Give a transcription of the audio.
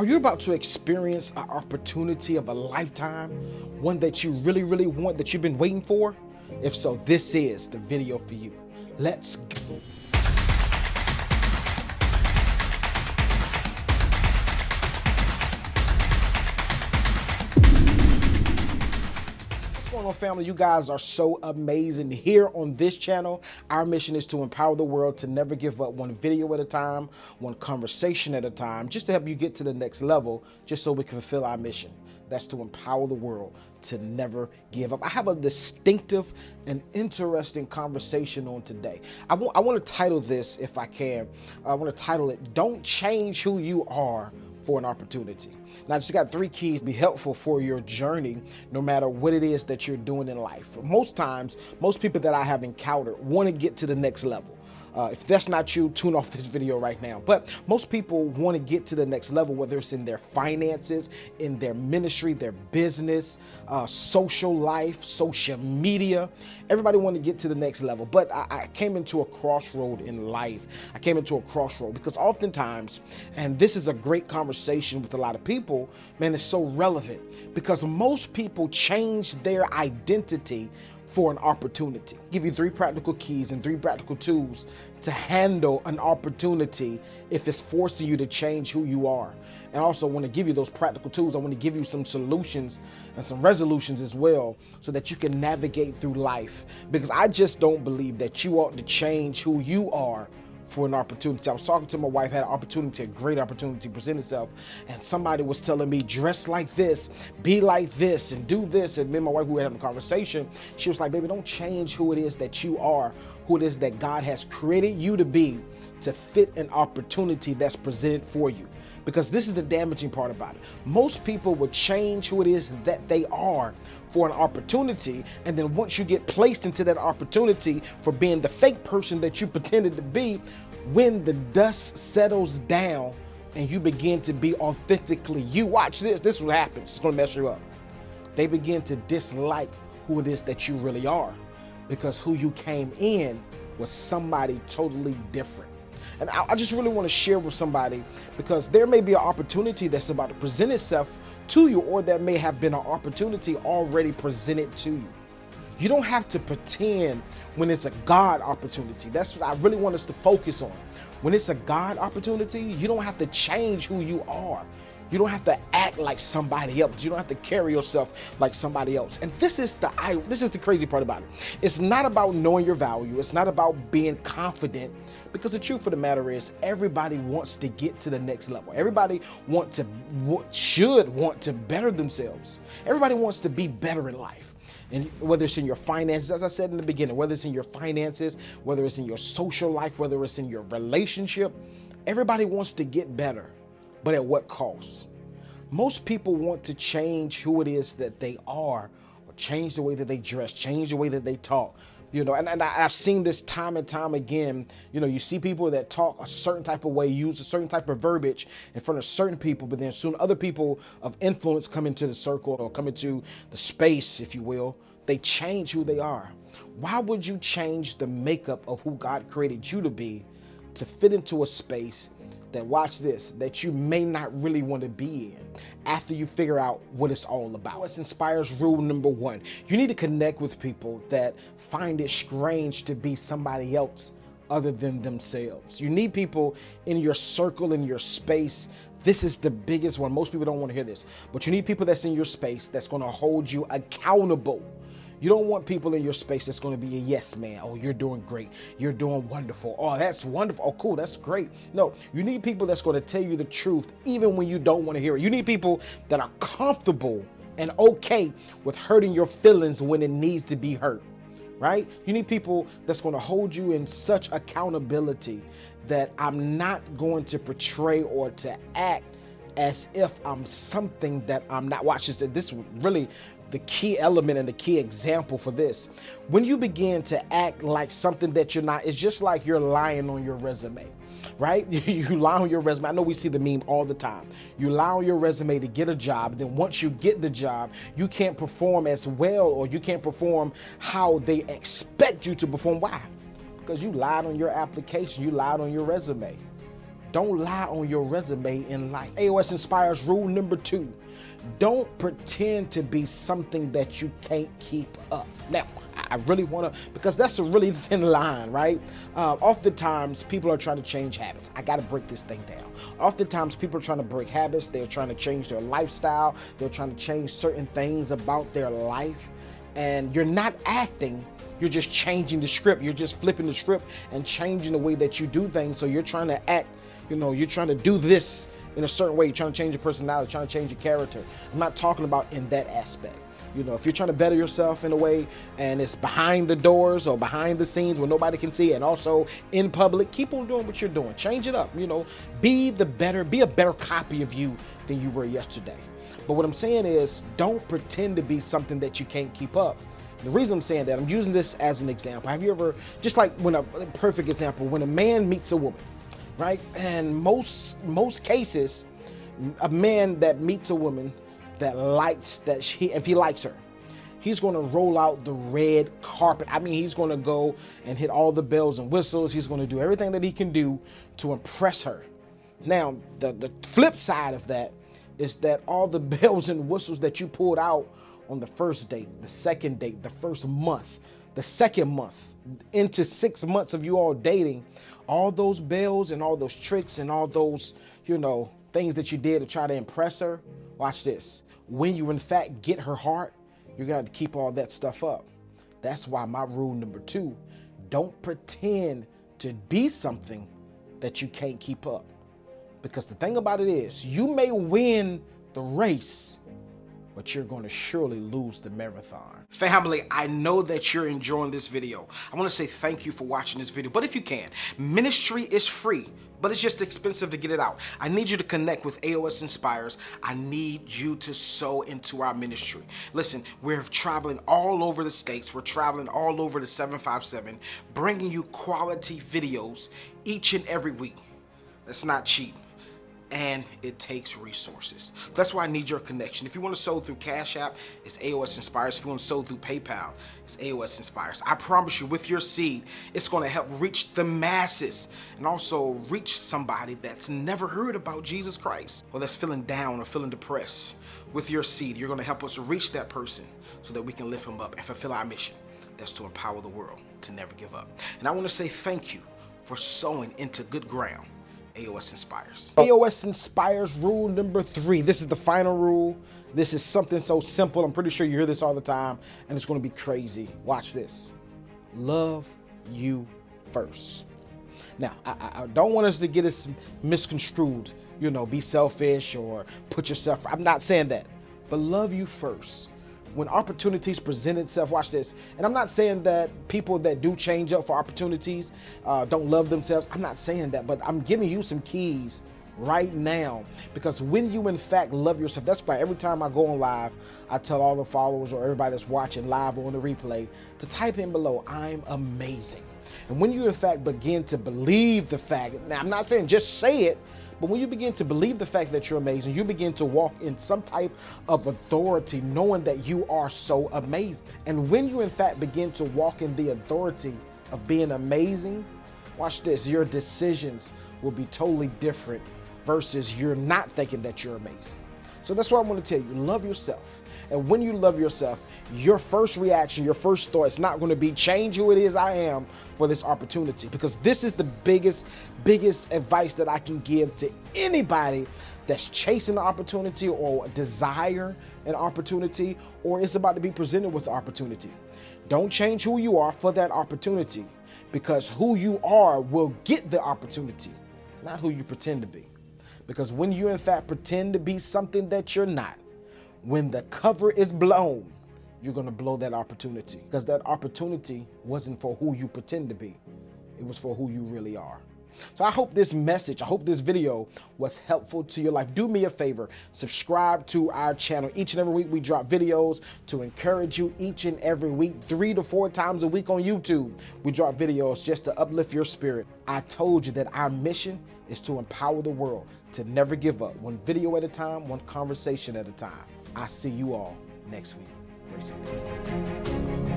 Are you about to experience an opportunity of a lifetime? One that you really, really want, that you've been waiting for? If so, this is the video for you. Let's go. What's going on, family? You guys are so amazing. Here on this channel, our mission is to empower the world to never give up, one video at a time, one conversation at a time, just to help you get to the next level, just so we can fulfill our mission. That's to empower the world to never give up. I have a distinctive and interesting conversation on today. I want to title this, if I can, I want to title it, Don't Change Who You Are for an Opportunity. Now, I just got 3 keys to be helpful for your journey, no matter what it is that you're doing in life. Most times, most people that I have encountered want to get to the next level. If that's not you, tune off this video right now. But most people want to get to the next level, whether it's in their finances, in their ministry, their business, social life, social media. Everybody want to get to the next level. But I came into a crossroad in life. I came into a crossroad because oftentimes, and this is a great conversation with a lot of people, man, it's so relevant because most people change their identity for an opportunity. I'll give you 3 practical keys and 3 practical tools to handle an opportunity if it's forcing you to change who you are. And also want to give you those practical tools. I want to give you some solutions and some resolutions as well so that you can navigate through life. Because I just don't believe that you ought to change who you are for an opportunity. I was talking to my wife, had an opportunity, a great opportunity present itself, and somebody was telling me, dress like this, be like this, and do this. And me and my wife, we were having a conversation. She was like, baby, don't change who it is that you are, who it is that God has created you to be, to fit an opportunity that's presented for you. Because this is the damaging part about it. Most people would change who it is that they are for an opportunity, and then once you get placed into that opportunity for being the fake person that you pretended to be, when the dust settles down and you begin to be authentically you, watch this, this is what happens, it's gonna mess you up. They begin to dislike who it is that you really are, because who you came in was somebody totally different. And I just really want to share with somebody, because there may be an opportunity that's about to present itself to you, or there may have been an opportunity already presented to you. You don't have to pretend when it's a God opportunity. That's what I really want us to focus on. When it's a God opportunity, you don't have to change who you are. You don't have to act like somebody else. You don't have to carry yourself like somebody else. And this is the crazy part about it. It's not about knowing your value. It's not about being confident, because the truth of the matter is everybody wants to get to the next level. Everybody should want to better themselves. Everybody wants to be better in life. And whether it's in your finances, as I said in the beginning, whether it's in your finances, whether it's in your social life, whether it's in your relationship, everybody wants to get better. But at what cost? Most people want to change who it is that they are, or change the way that they dress, change the way that they talk. You know, and I've seen this time and time again. You know, you see people that talk a certain type of way, use a certain type of verbiage in front of certain people, but then soon other people of influence come into the circle or come into the space, if you will. They change who they are. Why would you change the makeup of who God created you to be to fit into a space that, watch this, that you may not really want to be in after you figure out what it's all about? Aosinspires rule number 1. You need to connect with people that find it strange to be somebody else other than themselves. You need people in your circle, in your space. This is the biggest one. Most people don't want to hear this, but you need people that's in your space that's going to hold you accountable. You don't want people in your space that's going to be a yes man. Oh, you're doing great. You're doing wonderful. Oh, that's wonderful. Oh, cool. That's great. No, you need people that's going to tell you the truth even when you don't want to hear it. You need people that are comfortable and okay with hurting your feelings when it needs to be hurt, right? You need people that's going to hold you in such accountability that I'm not going to portray or to act as if I'm something that I'm not. Watch this. This really the key element and the key example for this. When you begin to act like something that you're not, it's just like you're lying on your resume, right? You lie on your resume. I know we see the meme all the time. You lie on your resume to get a job. Then once you get the job, you can't perform as well, or you can't perform how they expect you to perform. Why? Because you lied on your application. You lied on your resume. Don't lie on your resume in life. AOS Inspires rule number 2. Don't pretend to be something that you can't keep up. Now, I really want to, because that's a really thin line, right? Oftentimes, people are trying to change habits. I got to break this thing down. Oftentimes, people are trying to break habits. They're trying to change their lifestyle. They're trying to change certain things about their life. And you're not acting, you're just changing the script. You're just flipping the script and changing the way that you do things. So you're trying to act, you're trying to do this in a certain way. You're trying to change your personality, trying to change your character. I'm not talking about in that aspect. If you're trying to better yourself in a way and it's behind the doors or behind the scenes where nobody can see, and also in public, keep on doing what you're doing. Change it up, be a better copy of you than you were yesterday. But what I'm saying is, don't pretend to be something that you can't keep up. The reason I'm saying that, I'm using this as an example. Have you ever, just like perfect example, when a man meets a woman, right? And most cases, a man that meets a woman if he likes her, he's going to roll out the red carpet. I mean, he's going to go and hit all the bells and whistles. He's going to do everything that he can do to impress her. Now, the flip side of that is that all the bells and whistles that you pulled out on the first date, the second date, the first month, the second month, into 6 months of you all dating, all those bells and all those tricks and all those, things that you did to try to impress her, watch this. When you in fact get her heart, you're gonna have to keep all that stuff up. That's why my rule number 2, don't pretend to be something that you can't keep up. Because the thing about it is, you may win the race, but you're going to surely lose the marathon. Family, I know that you're enjoying this video. I want to say thank you for watching this video. But if you can, ministry is free, but it's just expensive to get it out. I need you to connect with AOS Inspires. I need you to sow into our ministry. Listen, we're traveling all over the states. We're traveling all over the 757, bringing you quality videos each and every week. That's not cheap. And it takes resources. That's why I need your connection. If you want to sow through Cash App, it's AOS Inspires. If you want to sow through PayPal, it's AOS Inspires. I promise you, with your seed, it's going to help reach the masses and also reach somebody that's never heard about Jesus Christ or that's feeling down or feeling depressed. With your seed, you're going to help us reach that person so that we can lift them up and fulfill our mission. That's to empower the world to never give up. And I want to say thank you for sowing into good ground. AOS Inspires. AOS Inspires rule number 3. This is the final rule. This is something so simple. I'm pretty sure you hear this all the time, and it's going to be crazy. Watch this. Love you first. Now, I don't want us to get this misconstrued, be selfish or put yourself. I'm not saying that, but love you first. When opportunities present itself, watch this. And I'm not saying that people that do change up for opportunities don't love themselves. I'm not saying that, but I'm giving you some keys right now. Because when you in fact love yourself, that's why every time I go on live, I tell all the followers or everybody that's watching live or on the replay to type in below, I'm amazing. And when you in fact begin to believe the fact, now I'm not saying just say it, but when you begin to believe the fact that you're amazing, you begin to walk in some type of authority, knowing that you are so amazing. And when you in fact begin to walk in the authority of being amazing, watch this, your decisions will be totally different versus you're not thinking that you're amazing. So that's what I'm going to tell you. Love yourself. And when you love yourself, your first reaction, your first thought is not going to be change who it is I am for this opportunity. Because this is the biggest advice that I can give to anybody that's chasing an opportunity or desire an opportunity or is about to be presented with the opportunity. Don't change who you are for that opportunity, because who you are will get the opportunity, not who you pretend to be. Because when you in fact pretend to be something that you're not, when the cover is blown, you're going to blow that opportunity, because that opportunity wasn't for who you pretend to be. It was for who you really are. So I hope this message, I hope this video was helpful to your life. Do me a favor, subscribe to our channel. Each and every week we drop videos to encourage you each and every week, 3 to 4 times a week on YouTube. We drop videos just to uplift your spirit. I told you that our mission is to empower the world to never give up, one video at a time, one conversation at a time. I see you all next week. Grace and peace.